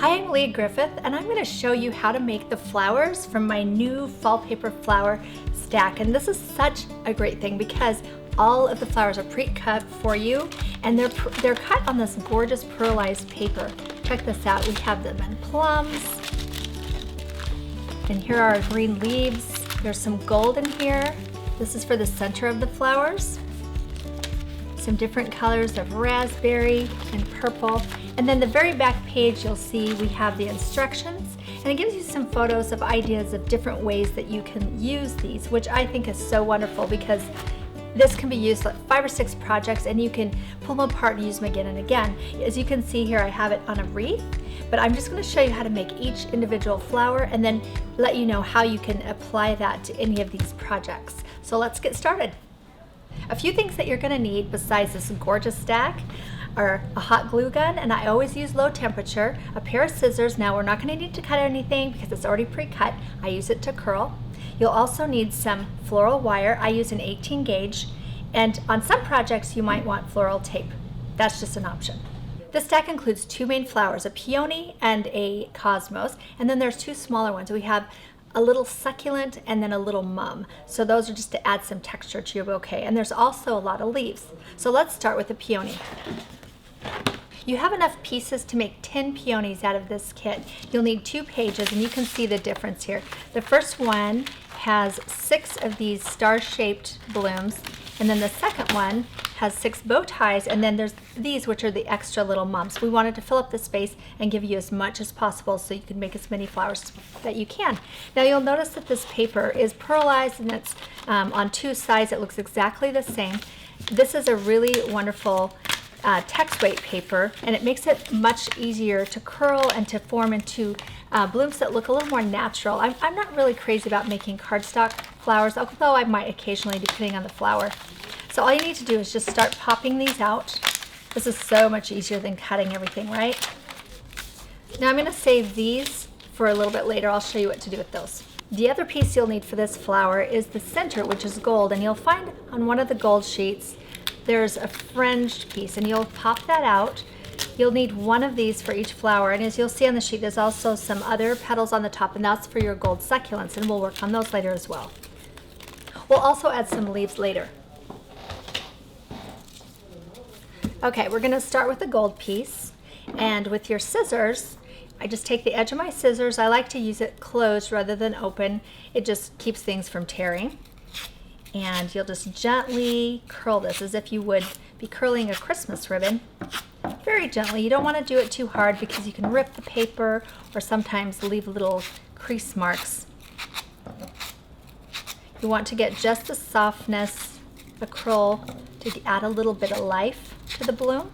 Hi, I'm Leah Griffith, and I'm going to show you how to make the flowers from my new fall paper flower stack. And this is such a great thing because all of the flowers are pre-cut for you, and they're cut on this gorgeous pearlized paper. Check this out. We have them in plums, and here are our green leaves. There's some gold in here. This is for the center of the flowers. Some different colors of raspberry and purple. And then the very back page, you'll see we have the instructions, and it gives you some photos of ideas of different ways that you can use these, which I think is so wonderful because this can be used like 5 or 6 projects, and you can pull them apart and use them again and again. As you can see here, I have it on a wreath, but I'm just going to show you how to make each individual flower and then let you know how you can apply that to any of these projects. So let's get started. A few things that you're going to need besides this gorgeous stack are a hot glue gun, and I always use low temperature, a pair of scissors. Now we're not going to need to cut anything because it's already pre-cut. I use it to curl. You'll also need some floral wire. I use an 18 gauge, and on some projects you might want floral tape. That's just an option. This stack includes 2 main flowers, a peony and a cosmos, and then there's 2 smaller ones. We have a little succulent and then a little mum. So those are just to add some texture to your bouquet. And there's also a lot of leaves. So let's start with the peony. You have enough pieces to make 10 peonies out of this kit. You'll need 2 pages, and you can see the difference here. The first one has 6 of these star-shaped blooms, and then the second one has 6 bow ties, and then there's these, which are the extra little mums. We wanted to fill up the space and give you as much as possible so you can make as many flowers that you can. Now you'll notice that this paper is pearlized, and it's on 2 sides. It looks exactly the same. This is a really wonderful text weight paper, and it makes it much easier to curl and to form into blooms that look a little more natural. I'm not really crazy about making cardstock flowers, although I might occasionally depending on the flower. So all you need to do is just start popping these out. This is so much easier than cutting everything, right? Now I'm going to save these for a little bit later. I'll show you what to do with those. The other piece you'll need for this flower is the center, which is gold, and you'll find on one of the gold sheets there's a fringed piece, and you'll pop that out. You'll need 1 of these for each flower, and as you'll see on the sheet, there's also some other petals on the top, and that's for your gold succulents, and we'll work on those later as well. We'll also add some leaves later. Okay, we're going to start with the gold piece, and with your scissors, I just take the edge of my scissors. I like to use it closed rather than open. It just keeps things from tearing. And you'll just gently curl this as if you would be curling a Christmas ribbon. Very gently. You don't want to do it too hard because you can rip the paper or sometimes leave little crease marks. You want to get just the softness, the curl, to add a little bit of life to the bloom.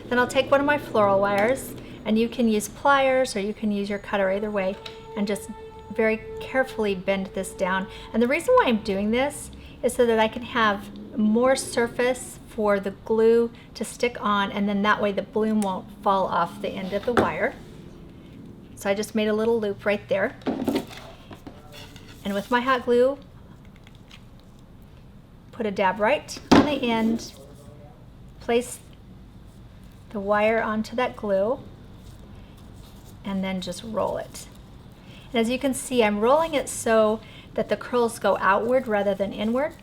Then I'll take one of my floral wires, and you can use pliers or you can use your cutter, either way, and just very carefully bend this down. And the reason why I'm doing this is so that I can have more surface for the glue to stick on, and then that way the bloom won't fall off the end of the wire. So I just made a little loop right there. And with my hot glue, put a dab right on the end, place the wire onto that glue, and then just roll it. And as you can see, I'm rolling it so that the curls go outward rather than inward.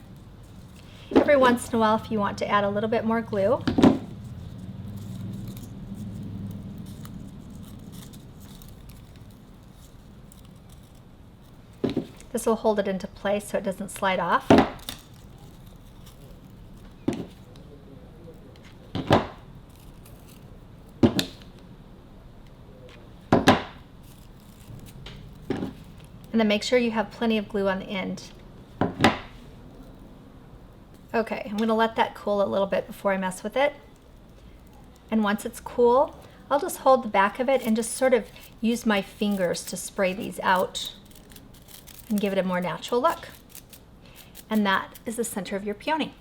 Every once in a while, if you want to add a little bit more glue, this will hold it into place so it doesn't slide off. And then make sure you have plenty of glue on the end. Okay, I'm going to let that cool a little bit before I mess with it. And once it's cool, I'll just hold the back of it and just sort of use my fingers to spray these out and give it a more natural look. And that is the center of your peony.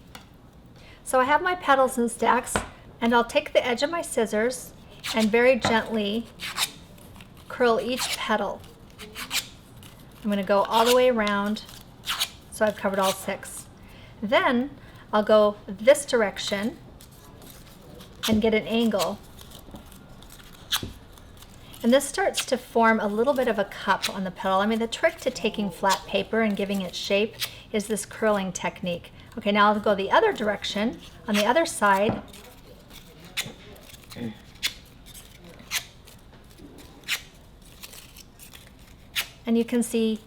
So I have my petals in stacks, and I'll take the edge of my scissors and very gently curl each petal. I'm going to go all the way around, so I've covered all 6. Then I'll go this direction and get an angle And this starts to form a little bit of a cup on the petal. I mean, the trick to taking flat paper and giving it shape is this curling technique. Okay, now I'll go the other direction. On the other side, and you can see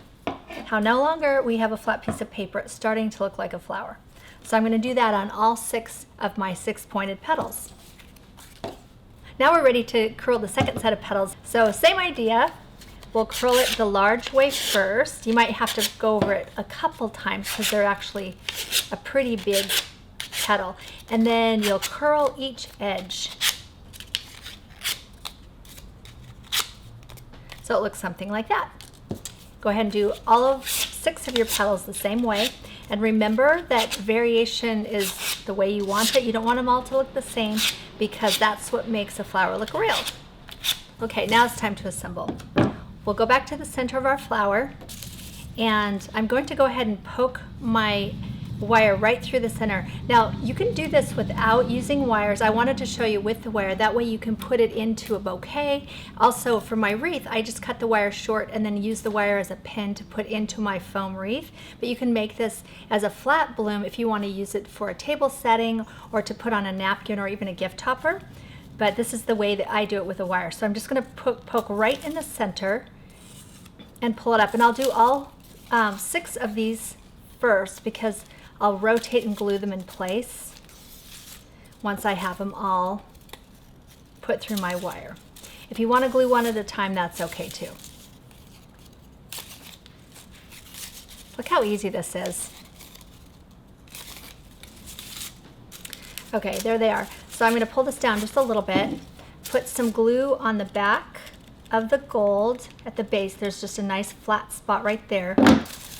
how no longer we have a flat piece of paper. It's starting to look like a flower. So I'm going to do that on all 6 of my 6 pointed petals. Now we're ready to curl the second set of petals. So same idea. We'll curl it the large way first. You might have to go over it a couple times because they're actually a pretty big petal. And then you'll curl each edge. So it looks something like that. Go ahead and do all of 6 of your petals the same way. And remember that variation is the way you want it. You don't want them all to look the same because that's what makes a flower look real. Okay, now it's time to assemble. We'll go back to the center of our flower, and I'm going to go ahead and poke my wire right through the center. Now, you can do this without using wires. I wanted to show you with the wire. That way you can put it into a bouquet. Also, for my wreath, I just cut the wire short and then use the wire as a pin to put into my foam wreath. But you can make this as a flat bloom if you want to use it for a table setting or to put on a napkin or even a gift topper. But this is the way that I do it with a wire. So I'm just going to poke right in the center and pull it up. And I'll do all 6 of these first because I'll rotate and glue them in place once I have them all put through my wire. If you want to glue one at a time, that's okay too. Look how easy this is. Okay, there they are. So I'm going to pull this down just a little bit, put some glue on the back of the gold at the base. There's just a nice flat spot right there.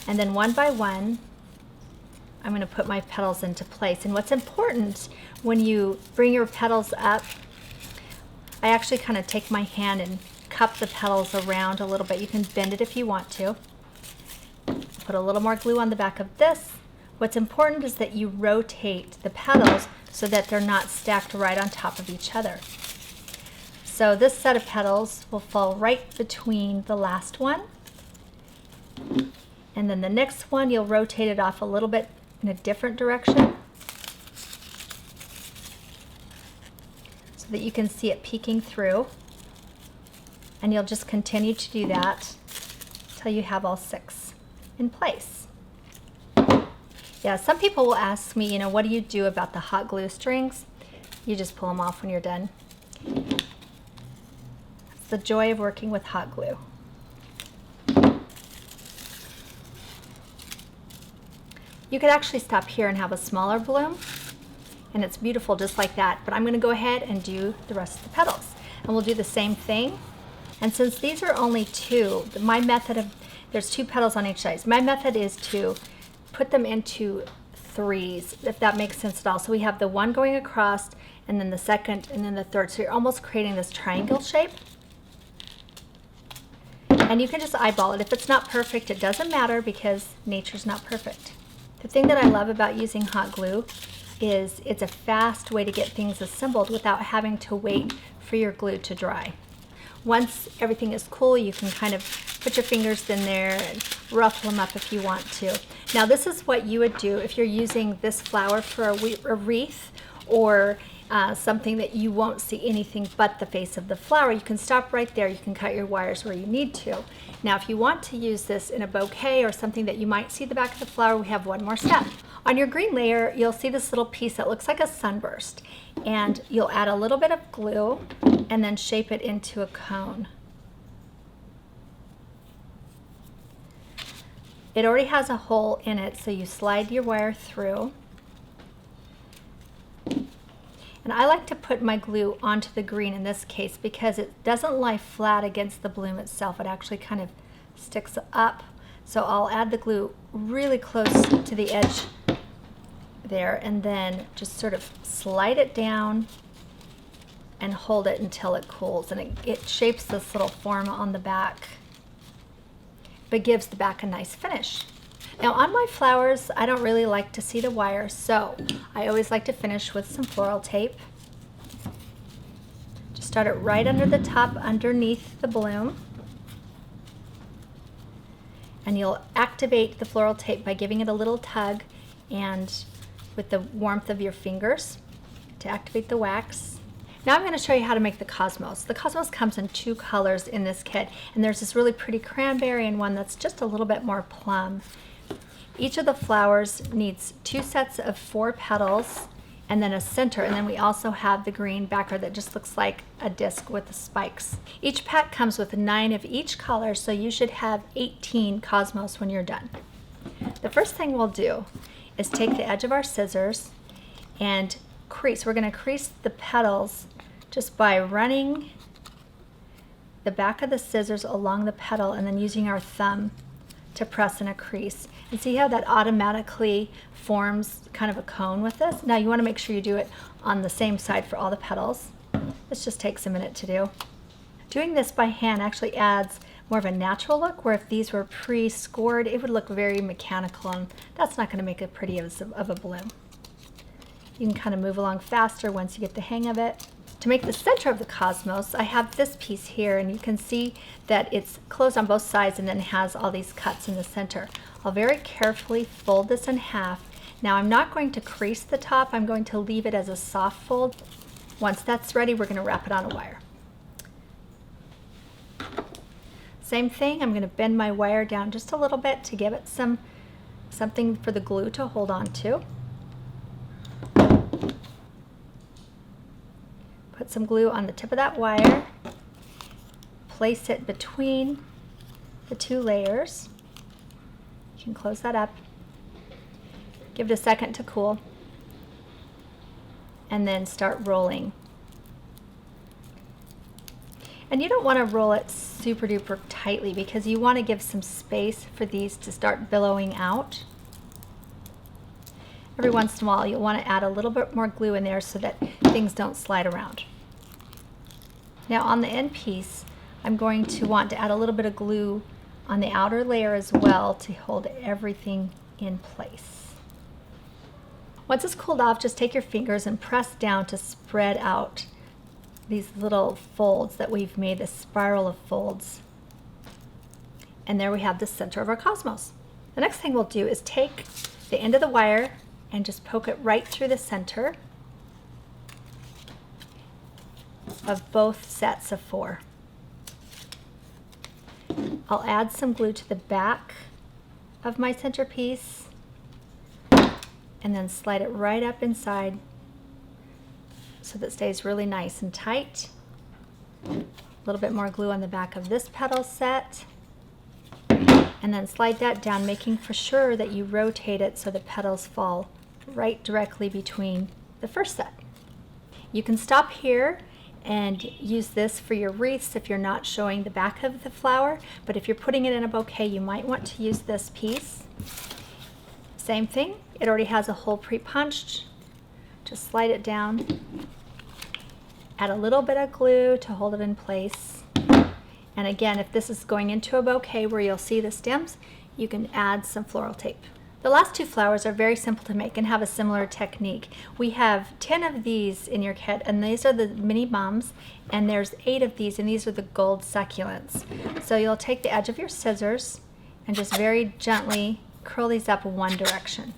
And then one by one, I'm going to put my petals into place. And what's important when you bring your petals up, I actually kind of take my hand and cup the petals around a little bit. You can bend it if you want to. Put a little more glue on the back of this. What's important is that you rotate the petals so that they're not stacked right on top of each other. So this set of petals will fall right between the last one. And then the next one, you'll rotate it off a little bit in a different direction so that you can see it peeking through. And you'll just continue to do that until you have all 6 in place. Yeah, some people will ask me, what do you do about the hot glue strings? You just pull them off when you're done. It's the joy of working with hot glue. You could actually stop here and have a smaller bloom, and it's beautiful just like that. But I'm going to go ahead and do the rest of the petals. And we'll do the same thing. And since these are only 2, my method of, there's 2 petals on each side. My method is to put them into 3s, if that makes sense at all. So we have the one going across, and then the second, and then the third. So you're almost creating this triangle shape. And you can just eyeball it. If it's not perfect, it doesn't matter because nature's not perfect. The thing that I love about using hot glue is it's a fast way to get things assembled without having to wait for your glue to dry. Once everything is cool, you can kind of put your fingers in there and ruffle them up if you want to. Now this is what you would do if you're using this flower for a wreath or something that you won't see anything but the face of the flower. You can stop right there. You can cut your wires where you need to. Now if you want to use this in a bouquet or something that you might see the back of the flower, we have one more step. On your green layer, you'll see this little piece that looks like a sunburst, and you'll add a little bit of glue and then shape it into a cone. It already has a hole in it, so you slide your wire through. And I like to put my glue onto the green in this case because it doesn't lie flat against the bloom itself. It actually kind of sticks up. So I'll add the glue really close to the edge there and then just sort of slide it down and hold it until it cools. And it shapes this little form on the back, but gives the back a nice finish. Now on my flowers, I don't really like to see the wire, so I always like to finish with some floral tape. Just start it right under the top, underneath the bloom. And you'll activate the floral tape by giving it a little tug and with the warmth of your fingers to activate the wax. Now I'm going to show you how to make the cosmos. The cosmos comes in 2 colors in this kit, and there's this really pretty cranberry and one that's just a little bit more plum. Each of the flowers needs 2 sets of 4 petals and then a center, and then we also have the green backer that just looks like a disc with the spikes. Each pack comes with 9 of each color, so you should have 18 cosmos when you're done. The first thing we'll do is take the edge of our scissors and crease. We're going to crease the petals just by running the back of the scissors along the petal and then using our thumb to press in a crease. And see how that automatically forms kind of a cone with this? Now you want to make sure you do it on the same side for all the petals. This just takes a minute to do. Doing this by hand actually adds more of a natural look, where if these were pre-scored, it would look very mechanical, and that's not going to make it pretty of a bloom. You can kind of move along faster once you get the hang of it. To make the center of the cosmos, I have this piece here, and you can see that it's closed on both sides and then has all these cuts in the center. I'll very carefully fold this in half. Now I'm not going to crease the top, I'm going to leave it as a soft fold. Once that's ready, we're going to wrap it on a wire. Same thing, I'm going to bend my wire down just a little bit to give it something for the glue to hold on to. Put some glue on the tip of that wire, place it between the 2 layers. You can close that up, give it a second to cool, and then start rolling. And you don't want to roll it super duper tightly because you want to give some space for these to start billowing out. Every once in a while you'll want to add a little bit more glue in there so that things don't slide around. Now on the end piece, I'm going to want to add a little bit of glue on the outer layer as well to hold everything in place. Once it's cooled off, just take your fingers and press down to spread out these little folds that we've made, this spiral of folds. And there we have the center of our cosmos. The next thing we'll do is take the end of the wire and just poke it right through the center of both sets of 4. I'll add some glue to the back of my centerpiece and then slide it right up inside so that it stays really nice and tight. A little bit more glue on the back of this petal set, and then slide that down, making for sure that you rotate it so the petals fall right directly between the first set. You can stop here and use this for your wreaths if you're not showing the back of the flower, but if you're putting it in a bouquet, you might want to use this piece. Same thing, it already has a hole pre-punched. Just slide it down, add a little bit of glue to hold it in place. And again, if this is going into a bouquet where you'll see the stems, you can add some floral tape. The last 2 flowers are very simple to make and have a similar technique. We have 10 of these in your kit, and these are the mini mums, and there's 8 of these, and these are the gold succulents. So you'll take the edge of your scissors and just very gently curl these up one direction.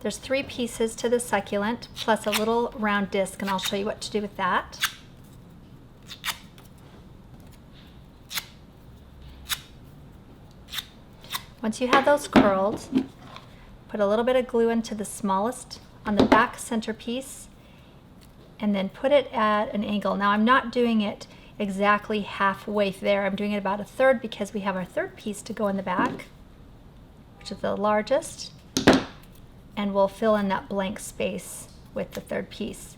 There's 3 pieces to the succulent plus a little round disc, and I'll show you what to do with that. Once you have those curled, put a little bit of glue into the smallest on the back centerpiece and then put it at an angle. Now I'm not doing it exactly halfway there. I'm doing it about a third because we have our 3rd piece to go in the back, which is the largest, and we'll fill in that blank space with the 3rd piece.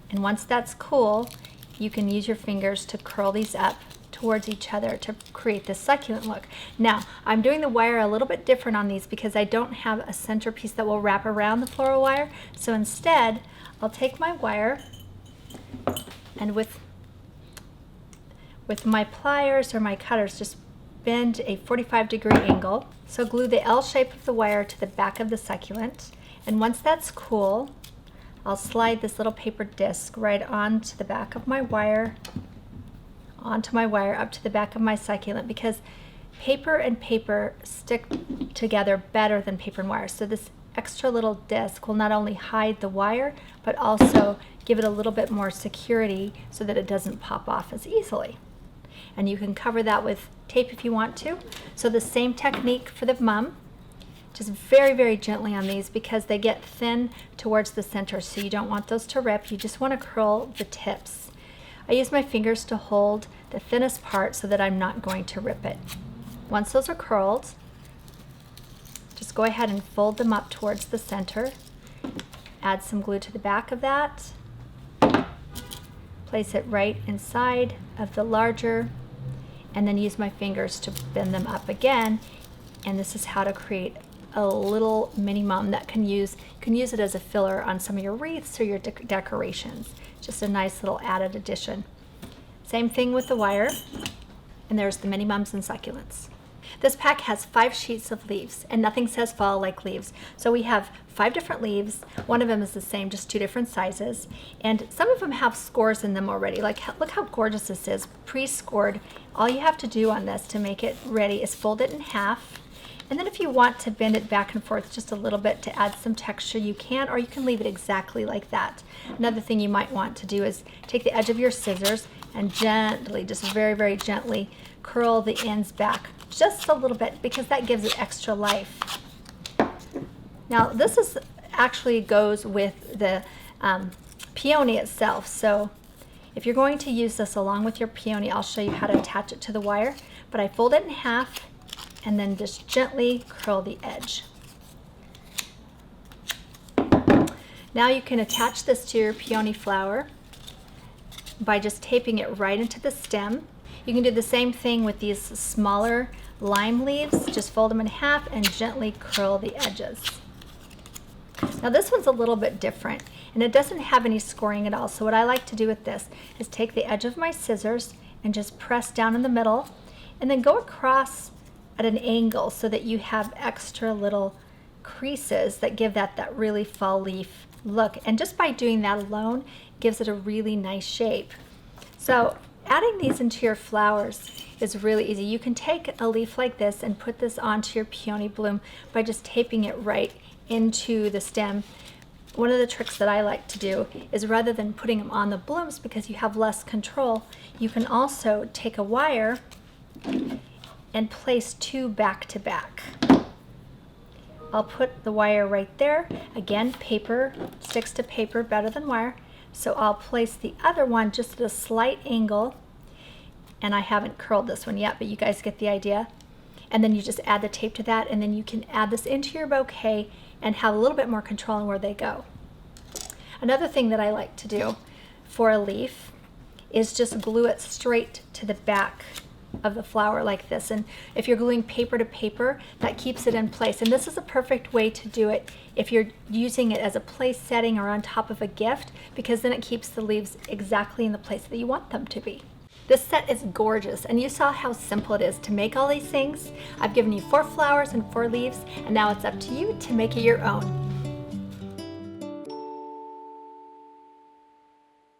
And once that's cool, you can use your fingers to curl these up towards each other to create this succulent look. Now, I'm doing the wire a little bit different on these because I don't have a centerpiece that will wrap around the floral wire. So instead, I'll take my wire and with my pliers or my cutters, just bend a 45-degree angle. So glue the L shape of the wire to the back of the succulent. And once that's cool, I'll slide this little paper disc right onto the back of my wire, onto my wire up to the back of my succulent, because paper and paper stick together better than paper and wire. So this extra little disc will not only hide the wire, but also give it a little bit more security so that it doesn't pop off as easily. And you can cover that with tape if you want to. So the same technique for the mum, just very, very gently on these because they get thin towards the center, so you don't want those to rip. You just want to curl the tips. I use my fingers to hold the thinnest part so that I'm not going to rip it. Once those are curled, just go ahead and fold them up towards the center. Add some glue to the back of that. Place it right inside of the larger, and then use my fingers to bend them up again. And this is how to create a little mini mum that you can use it as a filler on some of your wreaths or your decorations. Just a nice little added addition. Same thing with the wire. And there's the mini mums and succulents. This pack has 5 sheets of leaves, and nothing says fall like leaves. So we have 5 different leaves. One of them is the same, just 2 different sizes. And some of them have scores in them already. Like, look how gorgeous this is, pre-scored. All you have to do on this to make it ready is fold it in half. And then if you want to bend it back and forth just a little bit to add some texture, you can, or you can leave it exactly like that. Another thing you might want to do is take the edge of your scissors and gently, just very, very gently, curl the ends back just a little bit, because that gives it extra life. Now this actually goes with the peony itself. So if you're going to use this along with your peony, I'll show you how to attach it to the wire. But I fold it in half and then just gently curl the edge. Now you can attach this to your peony flower by just taping it right into the stem. You can do the same thing with these smaller lime leaves. Just fold them in half and gently curl the edges. Now this one's a little bit different, and it doesn't have any scoring at all. So what I like to do with this is take the edge of my scissors and just press down in the middle, and then go across at an angle so that you have extra little creases that give that really fall leaf look. And just by doing that alone gives it a really nice shape. So adding these into your flowers is really easy. You can take a leaf like this and put this onto your peony bloom by just taping it right into the stem. One of the tricks that I like to do is, rather than putting them on the blooms because you have less control, you can also take a wire and place 2 back to back. I'll put the wire right there. Again, paper sticks to paper better than wire. So I'll place the other one just at a slight angle, and I haven't curled this one yet, but you guys get the idea. And then you just add the tape to that, and then you can add this into your bouquet and have a little bit more control on where they go. Another thing that I like to do for a leaf is just glue it straight to the back of the flower like this. And if you're gluing paper to paper, that keeps it in place. And this is a perfect way to do it if you're using it as a place setting or on top of a gift, because then it keeps the leaves exactly in the place that you want them to be. This set is gorgeous, and you saw how simple it is to make all these things. I've given you 4 flowers and 4 leaves, and now it's up to you to make it your own.